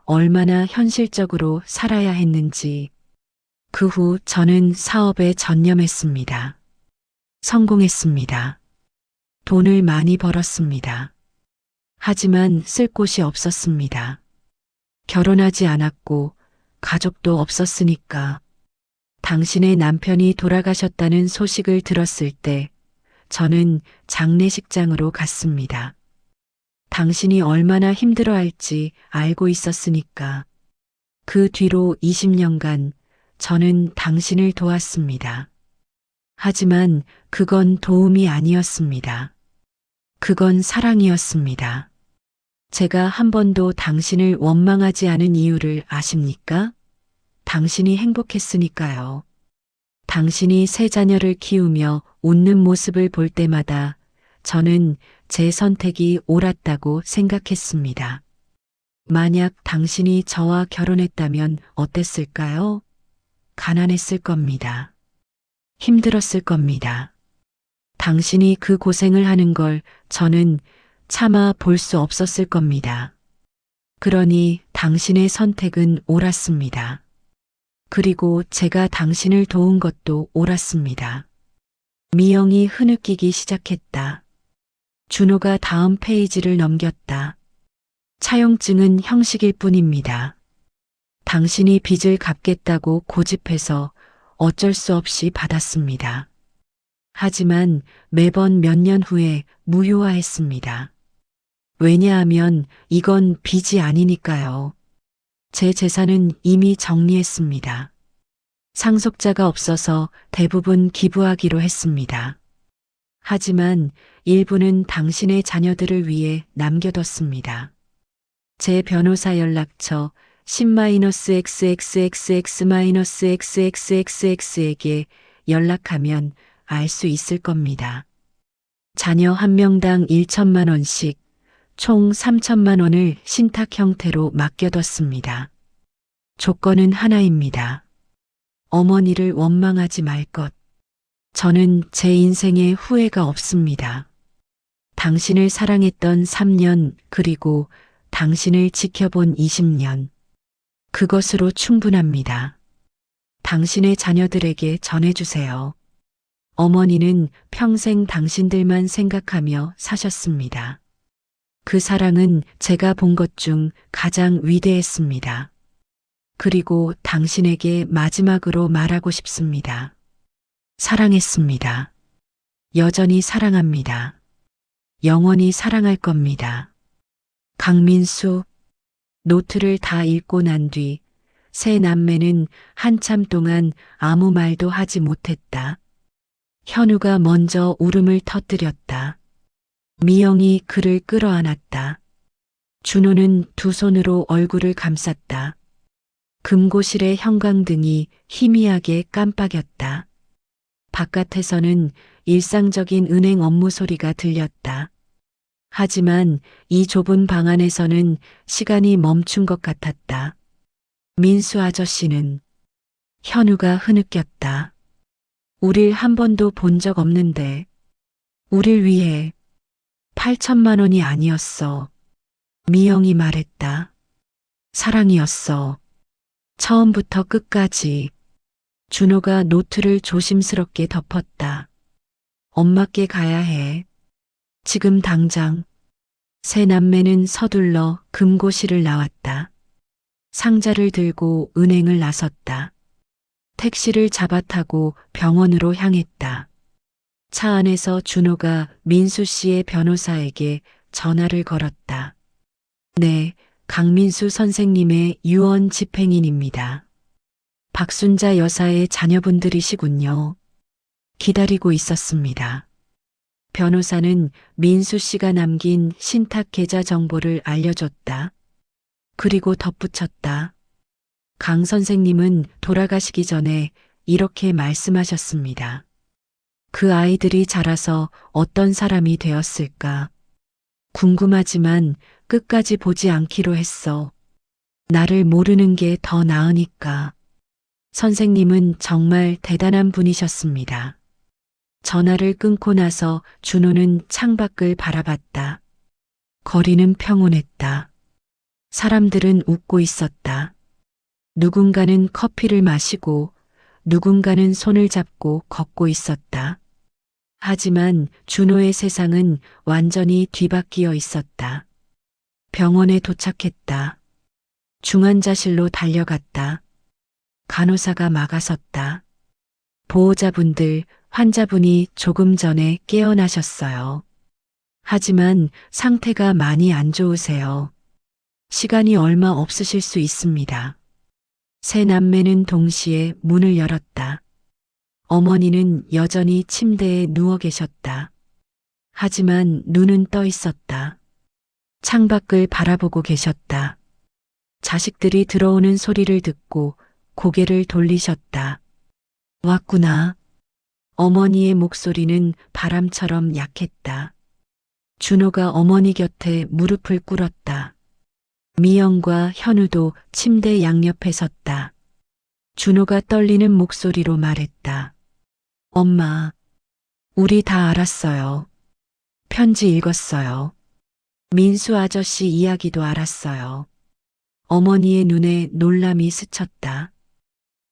얼마나 현실적으로 살아야 했는지. 그 후 저는 사업에 전념했습니다. 성공했습니다. 돈을 많이 벌었습니다. 하지만 쓸 곳이 없었습니다. 결혼하지 않았고 가족도 없었으니까. 당신의 남편이 돌아가셨다는 소식을 들었을 때 저는 장례식장으로 갔습니다. 당신이 얼마나 힘들어할지 알고 있었으니까. 그 뒤로 20년간 저는 당신을 도왔습니다. 하지만 그건 도움이 아니었습니다. 그건 사랑이었습니다. 제가 한 번도 당신을 원망하지 않은 이유를 아십니까? 당신이 행복했으니까요. 당신이 세 자녀를 키우며 웃는 모습을 볼 때마다 저는 제 선택이 옳았다고 생각했습니다. 만약 당신이 저와 결혼했다면 어땠을까요? 가난했을 겁니다. 힘들었을 겁니다. 당신이 그 고생을 하는 걸 저는 차마 볼 수 없었을 겁니다. 그러니 당신의 선택은 옳았습니다. 그리고 제가 당신을 도운 것도 옳았습니다. 미영이 흐느끼기 시작했다. 준호가 다음 페이지를 넘겼다. 차용증은 형식일 뿐입니다. 당신이 빚을 갚겠다고 고집해서 어쩔 수 없이 받았습니다. 하지만 매번 몇 년 후에 무효화했습니다. 왜냐하면 이건 빚이 아니니까요. 제 재산은 이미 정리했습니다. 상속자가 없어서 대부분 기부하기로 했습니다. 하지만 일부는 당신의 자녀들을 위해 남겨뒀습니다. 제 변호사 연락처 10-XXXX-XXXX에게 연락하면 알 수 있을 겁니다. 자녀 한 명당 1천만 원씩 총 3천만 원을 신탁 형태로 맡겨뒀습니다. 조건은 하나입니다. 어머니를 원망하지 말 것. 저는 제 인생에 후회가 없습니다. 당신을 사랑했던 3년 그리고 당신을 지켜본 20년. 그것으로 충분합니다. 당신의 자녀들에게 전해주세요. 어머니는 평생 당신들만 생각하며 사셨습니다. 그 사랑은 제가 본 것 중 가장 위대했습니다. 그리고 당신에게 마지막으로 말하고 싶습니다. 사랑했습니다. 여전히 사랑합니다. 영원히 사랑할 겁니다. 강민수. 노트를 다 읽고 난 뒤 세 남매는 한참 동안 아무 말도 하지 못했다. 현우가 먼저 울음을 터뜨렸다. 미영이 그를 끌어안았다. 준호는 두 손으로 얼굴을 감쌌다. 금고실의 형광등이 희미하게 깜빡였다. 바깥에서는 일상적인 은행 업무 소리가 들렸다. 하지만 이 좁은 방 안에서는 시간이 멈춘 것 같았다. 민수 아저씨는. 현우가 흐느꼈다. 우릴 한 번도 본 적 없는데. 우릴 위해 8천만 원이 아니었어. 미영이 말했다. 사랑이었어. 처음부터 끝까지. 준호가 노트를 조심스럽게 덮었다. 엄마께 가야 해. 지금 당장. 세 남매는 서둘러 금고실을 나왔다. 상자를 들고 은행을 나섰다. 택시를 잡아 타고 병원으로 향했다. 차 안에서 준호가 민수 씨의 변호사에게 전화를 걸었다. 네, 강민수 선생님의 유언 집행인입니다. 박순자 여사의 자녀분들이시군요. 기다리고 있었습니다. 변호사는 민수 씨가 남긴 신탁 계좌 정보를 알려줬다. 그리고 덧붙였다. 강 선생님은 돌아가시기 전에 이렇게 말씀하셨습니다. 그 아이들이 자라서 어떤 사람이 되었을까? 궁금하지만 끝까지 보지 않기로 했어. 나를 모르는 게 더 나으니까. 선생님은 정말 대단한 분이셨습니다. 전화를 끊고 나서 준호는 창밖을 바라봤다. 거리는 평온했다. 사람들은 웃고 있었다. 누군가는 커피를 마시고 누군가는 손을 잡고 걷고 있었다. 하지만 준호의 세상은 완전히 뒤바뀌어 있었다. 병원에 도착했다. 중환자실로 달려갔다. 간호사가 막아섰다. 보호자분들, 환자분이 조금 전에 깨어나셨어요. 하지만 상태가 많이 안 좋으세요. 시간이 얼마 없으실 수 있습니다. 세 남매는 동시에 문을 열었다. 어머니는 여전히 침대에 누워 계셨다. 하지만 눈은 떠 있었다. 창밖을 바라보고 계셨다. 자식들이 들어오는 소리를 듣고 고개를 돌리셨다. 왔구나. 어머니의 목소리는 바람처럼 약했다. 준호가 어머니 곁에 무릎을 꿇었다. 미영과 현우도 침대 양옆에 섰다. 준호가 떨리는 목소리로 말했다. 엄마, 우리 다 알았어요. 편지 읽었어요. 민수 아저씨 이야기도 알았어요. 어머니의 눈에 놀람이 스쳤다.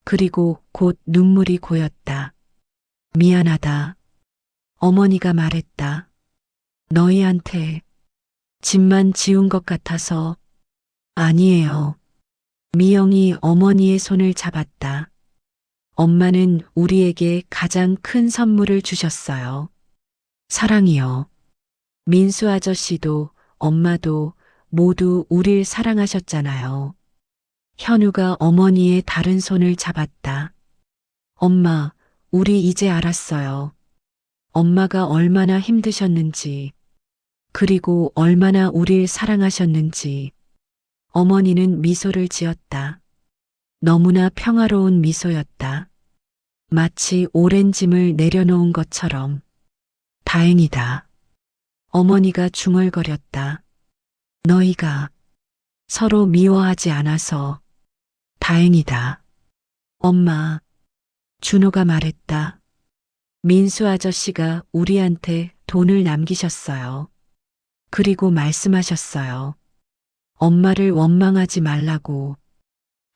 그리고 곧 눈물이 고였다. 미안하다. 어머니가 말했다. 너희한테 집만 지운 것 같아서. 아니에요. 미영이 어머니의 손을 잡았다. 엄마는 우리에게 가장 큰 선물을 주셨어요. 사랑이요. 민수 아저씨도 엄마도 모두 우릴 사랑하셨잖아요. 현우가 어머니의 다른 손을 잡았다. 엄마, 우리 이제 알았어요. 엄마가 얼마나 힘드셨는지, 그리고 얼마나 우릴 사랑하셨는지. 어머니는 미소를 지었다. 너무나 평화로운 미소였다. 마치 오랜 짐을 내려놓은 것처럼. 다행이다. 어머니가 중얼거렸다. 너희가 서로 미워하지 않아서 다행이다. 엄마, 준호가 말했다. 민수 아저씨가 우리한테 돈을 남기셨어요. 그리고 말씀하셨어요. 엄마를 원망하지 말라고.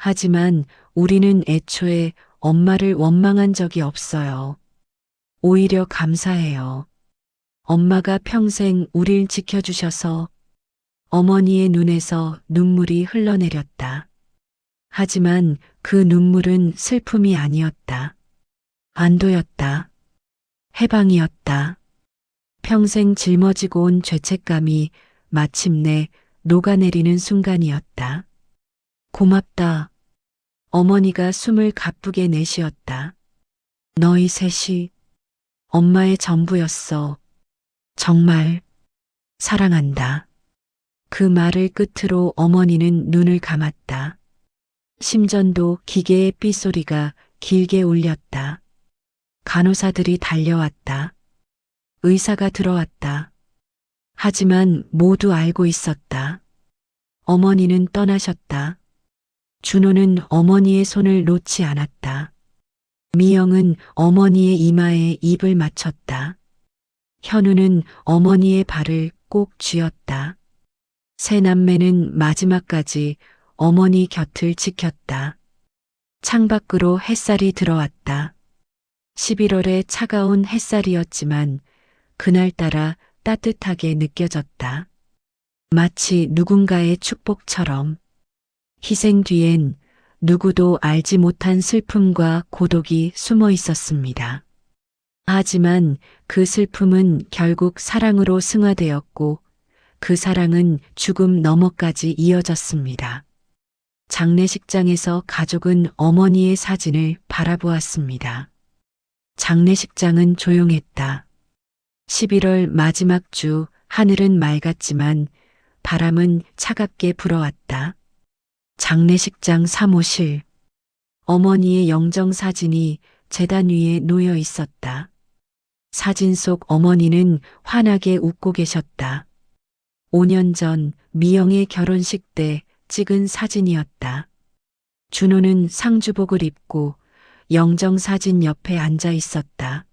하지만 우리는 애초에 엄마를 원망한 적이 없어요. 오히려 감사해요. 엄마가 평생 우릴 지켜주셔서. 어머니의 눈에서 눈물이 흘러내렸다. 하지만 그 눈물은 슬픔이 아니었다. 안도였다. 해방이었다. 평생 짊어지고 온 죄책감이 마침내 녹아내리는 순간이었다. 고맙다. 어머니가 숨을 가쁘게 내쉬었다. 너희 셋이 엄마의 전부였어. 정말 사랑한다. 그 말을 끝으로 어머니는 눈을 감았다. 심전도 기계의 삐소리가 길게 울렸다. 간호사들이 달려왔다. 의사가 들어왔다. 하지만 모두 알고 있었다. 어머니는 떠나셨다. 준호는 어머니의 손을 놓지 않았다. 미영은 어머니의 이마에 입을 맞췄다. 현우는 어머니의 발을 꼭 쥐었다. 세 남매는 마지막까지 어머니 곁을 지켰다. 창밖으로 햇살이 들어왔다. 11월의 차가운 햇살이었지만 그날따라 따뜻하게 느껴졌다. 마치 누군가의 축복처럼. 희생 뒤엔 누구도 알지 못한 슬픔과 고독이 숨어 있었습니다. 하지만 그 슬픔은 결국 사랑으로 승화되었고 그 사랑은 죽음 너머까지 이어졌습니다. 장례식장에서 가족은 어머니의 사진을 바라보았습니다. 장례식장은 조용했다. 11월 마지막 주 하늘은 맑았지만 바람은 차갑게 불어왔다. 장례식장 사무실. 어머니의 영정 사진이 제단 위에 놓여 있었다. 사진 속 어머니는 환하게 웃고 계셨다. 5년 전 미영의 결혼식 때 찍은 사진이었다. 준호는 상주복을 입고 영정사진 옆에 앉아 있었다.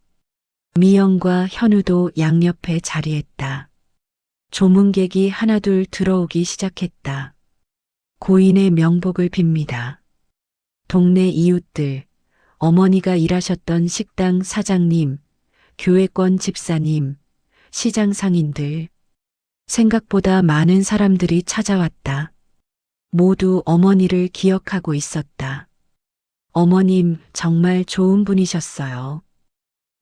미영과 현우도 양옆에 자리했다. 조문객이 하나둘 들어오기 시작했다. 고인의 명복을 빕니다. 동네 이웃들, 어머니가 일하셨던 식당 사장님, 교회권 집사님, 시장 상인들. 생각보다 많은 사람들이 찾아왔다. 모두 어머니를 기억하고 있었다. 어머님 정말 좋은 분이셨어요.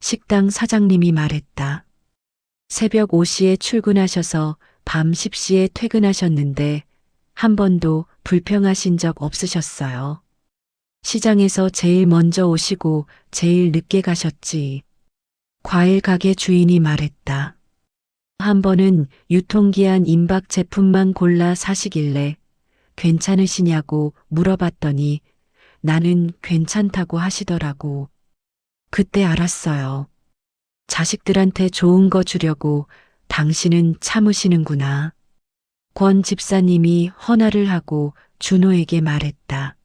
식당 사장님이 말했다. 새벽 5시에 출근하셔서 밤 10시에 퇴근하셨는데 한 번도 불평하신 적 없으셨어요. 시장에서 제일 먼저 오시고 제일 늦게 가셨지. 과일 가게 주인이 말했다. 한 번은 유통기한 임박 제품만 골라 사시길래 괜찮으시냐고 물어봤더니 나는 괜찮다고 하시더라고. 그때 알았어요. 자식들한테 좋은 거 주려고 당신은 참으시는구나. 권 집사님이 헌화를 하고 준호에게 말했다.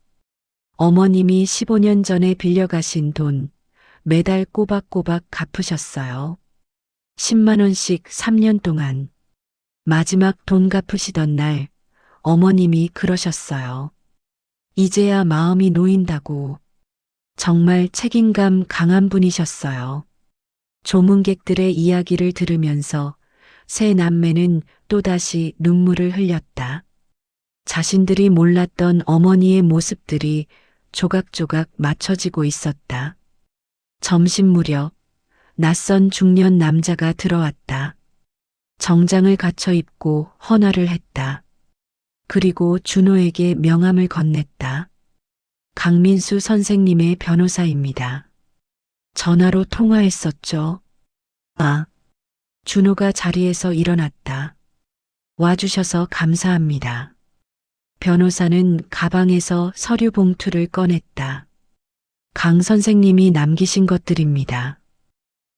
어머님이 15년 전에 빌려가신 돈 매달 꼬박꼬박 갚으셨어요. 10만 원씩 3년 동안. 마지막 돈 갚으시던 날 어머님이 그러셨어요. 이제야 마음이 놓인다고. 정말 책임감 강한 분이셨어요. 조문객들의 이야기를 들으면서 세 남매는 또다시 눈물을 흘렸다. 자신들이 몰랐던 어머니의 모습들이 조각조각 맞춰지고 있었다. 점심 무렵 낯선 중년 남자가 들어왔다. 정장을 갖춰 입고 헌화를 했다. 그리고 준호에게 명함을 건넸다. 강민수 선생님의 변호사입니다. 전화로 통화했었죠. 아, 준호가 자리에서 일어났다. 와주셔서 감사합니다. 변호사는 가방에서 서류 봉투를 꺼냈다. 강 선생님이 남기신 것들입니다.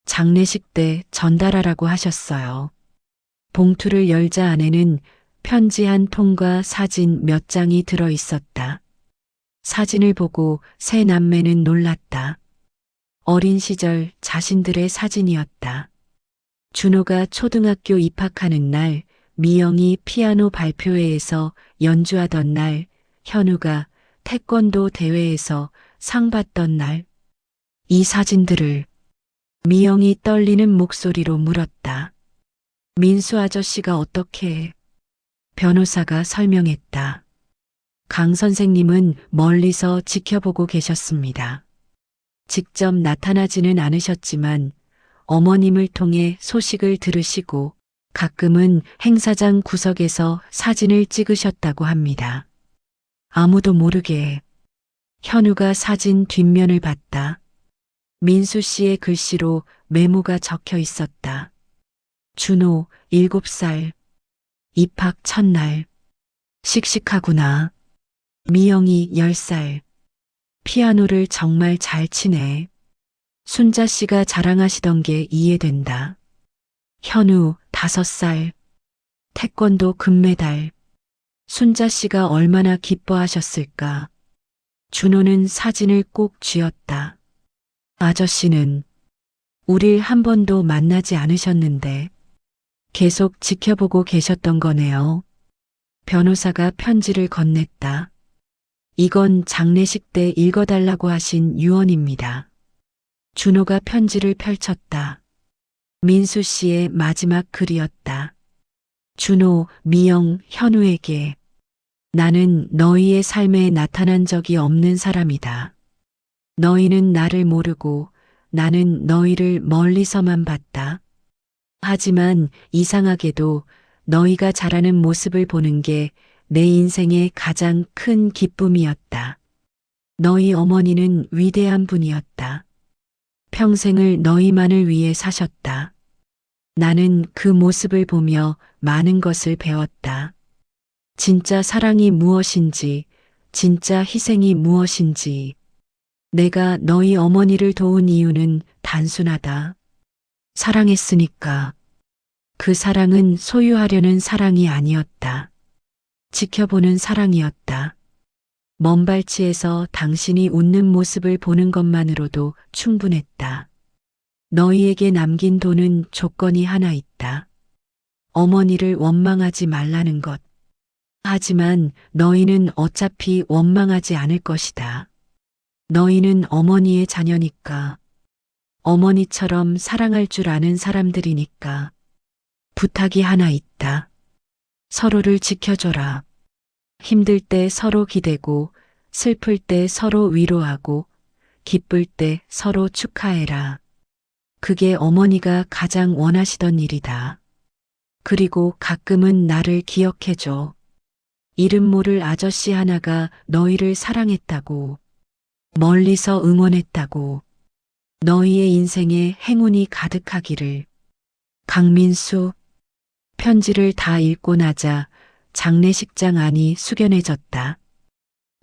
장례식 때 전달하라고 하셨어요. 봉투를 열자 안에는 편지 한 통과 사진 몇 장이 들어 있었다. 사진을 보고 세 남매는 놀랐다. 어린 시절 자신들의 사진이었다. 준호가 초등학교 입학하는 날, 미영이 피아노 발표회에서 연주하던 날, 현우가 태권도 대회에서 상 받던 날. 이 사진들을 미영이 떨리는 목소리로 물었다. 민수 아저씨가 어떻게 해? 변호사가 설명했다. 강 선생님은 멀리서 지켜보고 계셨습니다. 직접 나타나지는 않으셨지만 어머님을 통해 소식을 들으시고 가끔은 행사장 구석에서 사진을 찍으셨다고 합니다. 아무도 모르게. 현우가 사진 뒷면을 봤다. 민수 씨의 글씨로 메모가 적혀 있었다. 준호 7살. 입학 첫날. 씩씩하구나. 미영이 10살. 피아노를 정말 잘 치네. 순자 씨가 자랑하시던 게 이해된다. 현우 5살. 태권도 금메달. 순자 씨가 얼마나 기뻐하셨을까. 준호는 사진을 꼭 쥐었다. 아저씨는 우릴 한 번도 만나지 않으셨는데 계속 지켜보고 계셨던 거네요. 변호사가 편지를 건넸다. 이건 장례식 때 읽어달라고 하신 유언입니다. 준호가 편지를 펼쳤다. 민수 씨의 마지막 글이었다. 준호, 미영, 현우에게. 나는 너희의 삶에 나타난 적이 없는 사람이다. 너희는 나를 모르고 나는 너희를 멀리서만 봤다. 하지만 이상하게도 너희가 자라는 모습을 보는 게 내 인생의 가장 큰 기쁨이었다. 너희 어머니는 위대한 분이었다. 평생을 너희만을 위해 사셨다. 나는 그 모습을 보며 많은 것을 배웠다. 진짜 사랑이 무엇인지, 진짜 희생이 무엇인지. 내가 너희 어머니를 도운 이유는 단순하다. 사랑했으니까. 그 사랑은 소유하려는 사랑이 아니었다. 지켜보는 사랑이었다. 먼 발치에서 당신이 웃는 모습을 보는 것만으로도 충분했다. 너희에게 남긴 돈은 조건이 하나 있다. 어머니를 원망하지 말라는 것. 하지만 너희는 어차피 원망하지 않을 것이다. 너희는 어머니의 자녀니까. 어머니처럼 사랑할 줄 아는 사람들이니까. 부탁이 하나 있다. 서로를 지켜줘라. 힘들 때 서로 기대고, 슬플 때 서로 위로하고, 기쁠 때 서로 축하해라. 그게 어머니가 가장 원하시던 일이다. 그리고 가끔은 나를 기억해줘. 이름 모를 아저씨 하나가 너희를 사랑했다고. 멀리서 응원했다고. 너희의 인생에 행운이 가득하기를. 강민수. 편지를 다 읽고 나자 장례식장 안이 숙연해졌다.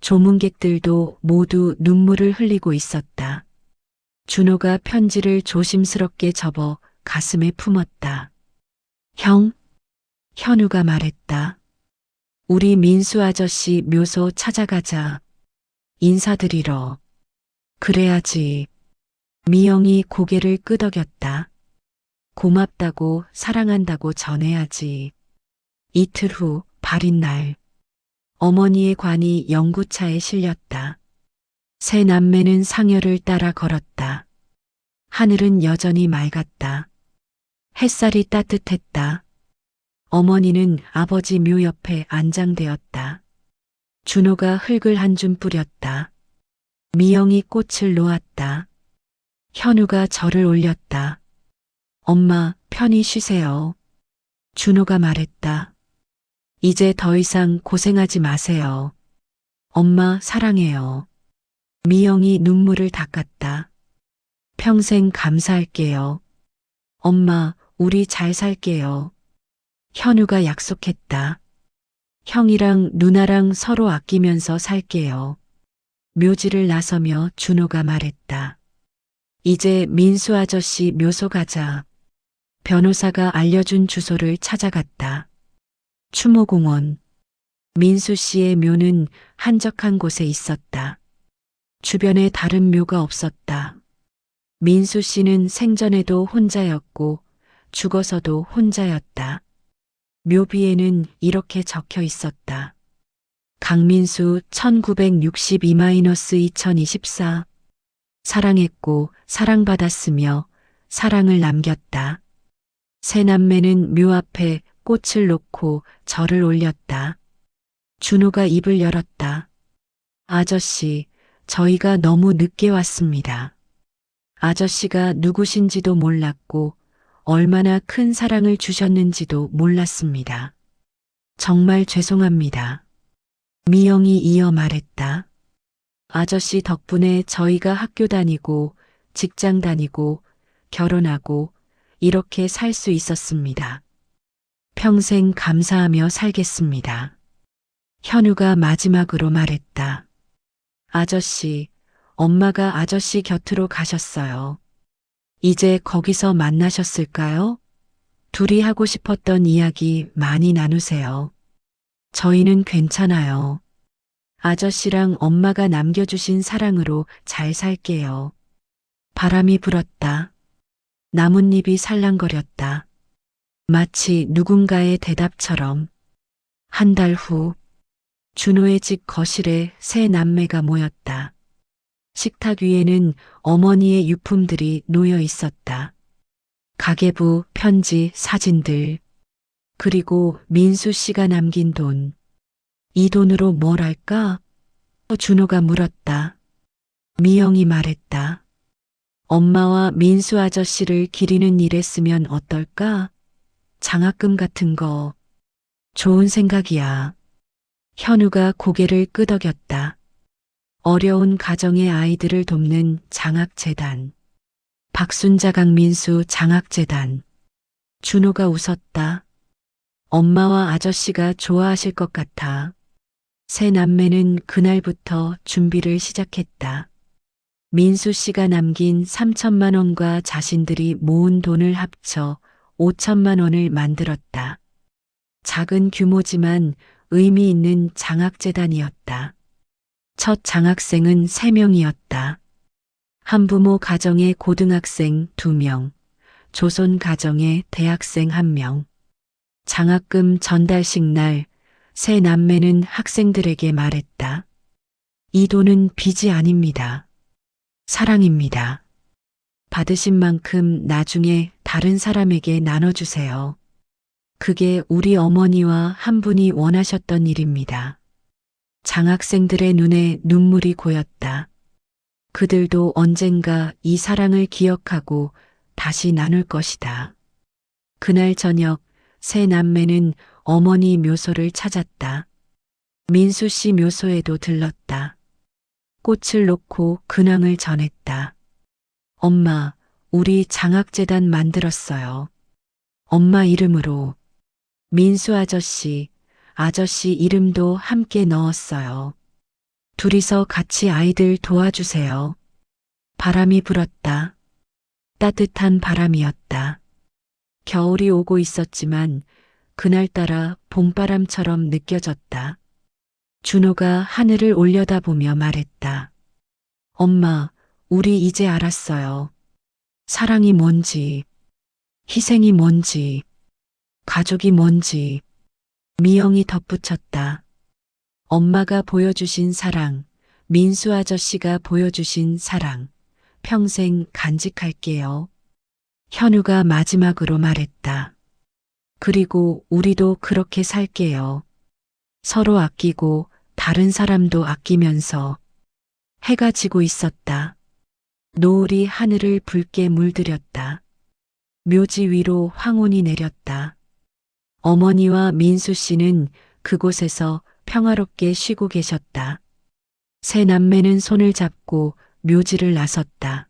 조문객들도 모두 눈물을 흘리고 있었다. 준호가 편지를 조심스럽게 접어 가슴에 품었다. 형? 현우가 말했다. 우리 민수 아저씨 묘소 찾아가자. 인사드리러. 그래야지. 미영이 고개를 끄덕였다. 고맙다고 사랑한다고 전해야지. 이틀 후 발인 날. 어머니의 관이 영구차에 실렸다. 세 남매는 상여를 따라 걸었다. 하늘은 여전히 맑았다. 햇살이 따뜻했다. 어머니는 아버지 묘 옆에 안장되었다. 준호가 흙을 한 줌 뿌렸다. 미영이 꽃을 놓았다. 현우가 절을 올렸다. 엄마, 편히 쉬세요. 준호가 말했다. 이제 더 이상 고생하지 마세요. 엄마 사랑해요. 미영이 눈물을 닦았다. 평생 감사할게요. 엄마, 우리 잘 살게요. 현우가 약속했다. 형이랑 누나랑 서로 아끼면서 살게요. 묘지를 나서며 준호가 말했다. 이제 민수 아저씨 묘소 가자. 변호사가 알려준 주소를 찾아갔다. 추모공원. 민수 씨의 묘는 한적한 곳에 있었다. 주변에 다른 묘가 없었다. 민수 씨는 생전에도 혼자였고 죽어서도 혼자였다. 묘비에는 이렇게 적혀 있었다. 강민수 1962-2024 사랑했고 사랑받았으며 사랑을 남겼다. 세 남매는 묘 앞에 꽃을 놓고 절을 올렸다. 준호가 입을 열었다. 아저씨, 저희가 너무 늦게 왔습니다. 아저씨가 누구신지도 몰랐고 얼마나 큰 사랑을 주셨는지도 몰랐습니다. 정말 죄송합니다. 미영이 이어 말했다. 아저씨 덕분에 저희가 학교 다니고 직장 다니고 결혼하고 이렇게 살 수 있었습니다. 평생 감사하며 살겠습니다. 현우가 마지막으로 말했다. 아저씨, 엄마가 아저씨 곁으로 가셨어요. 이제 거기서 만나셨을까요? 둘이 하고 싶었던 이야기 많이 나누세요. 저희는 괜찮아요. 아저씨랑 엄마가 남겨주신 사랑으로 잘 살게요. 바람이 불었다. 나뭇잎이 살랑거렸다. 마치 누군가의 대답처럼. 한 달 후, 준호의 집 거실에 세 남매가 모였다. 식탁 위에는 어머니의 유품들이 놓여 있었다. 가계부, 편지, 사진들, 그리고 민수 씨가 남긴 돈. 이 돈으로 뭘 할까? 준호가 물었다. 미영이 말했다. 엄마와 민수 아저씨를 기리는 일에 쓰면 어떨까? 장학금 같은 거. 좋은 생각이야. 현우가 고개를 끄덕였다. 어려운 가정의 아이들을 돕는 장학재단. 박순자 강민수 장학재단. 준호가 웃었다. 엄마와 아저씨가 좋아하실 것 같아. 세 남매는 그날부터 준비를 시작했다. 민수 씨가 남긴 3천만 원과 자신들이 모은 돈을 합쳐 5천만 원을 만들었다. 작은 규모지만 의미 있는 장학재단이었다. 첫 장학생은 3명이었다. 한부모 가정의 고등학생 2명, 조선 가정의 대학생 1명. 장학금 전달식 날 세 남매는 학생들에게 말했다. 이 돈은 빚이 아닙니다. 사랑입니다. 받으신 만큼 나중에 다른 사람에게 나눠주세요. 그게 우리 어머니와 한 분이 원하셨던 일입니다. 장학생들의 눈에 눈물이 고였다. 그들도 언젠가 이 사랑을 기억하고 다시 나눌 것이다. 그날 저녁 세 남매는 어머니 묘소를 찾았다. 민수 씨 묘소에도 들렀다. 꽃을 놓고 근황을 전했다. 엄마, 우리 장학재단 만들었어요. 엄마 이름으로. 민수 아저씨 이름도 함께 넣었어요. 둘이서 같이 아이들 도와주세요. 바람이 불었다. 따뜻한 바람이었다. 겨울이 오고 있었지만 그날따라 봄바람처럼 느껴졌다. 준호가 하늘을 올려다보며 말했다. 엄마, 우리 이제 알았어요. 사랑이 뭔지, 희생이 뭔지, 가족이 뭔지. 미영이 덧붙였다. 엄마가 보여주신 사랑, 민수 아저씨가 보여주신 사랑, 평생 간직할게요. 현우가 마지막으로 말했다. 그리고 우리도 그렇게 살게요. 서로 아끼고 다른 사람도 아끼면서. 해가 지고 있었다. 노을이 하늘을 붉게 물들였다. 묘지 위로 황혼이 내렸다. 어머니와 민수 씨는 그곳에서 평화롭게 쉬고 계셨다. 세 남매는 손을 잡고 묘지를 나섰다.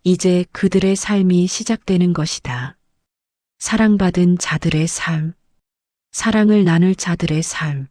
이제 그들의 삶이 시작되는 것이다. 사랑받은 자들의 삶, 사랑을 나눌 자들의 삶.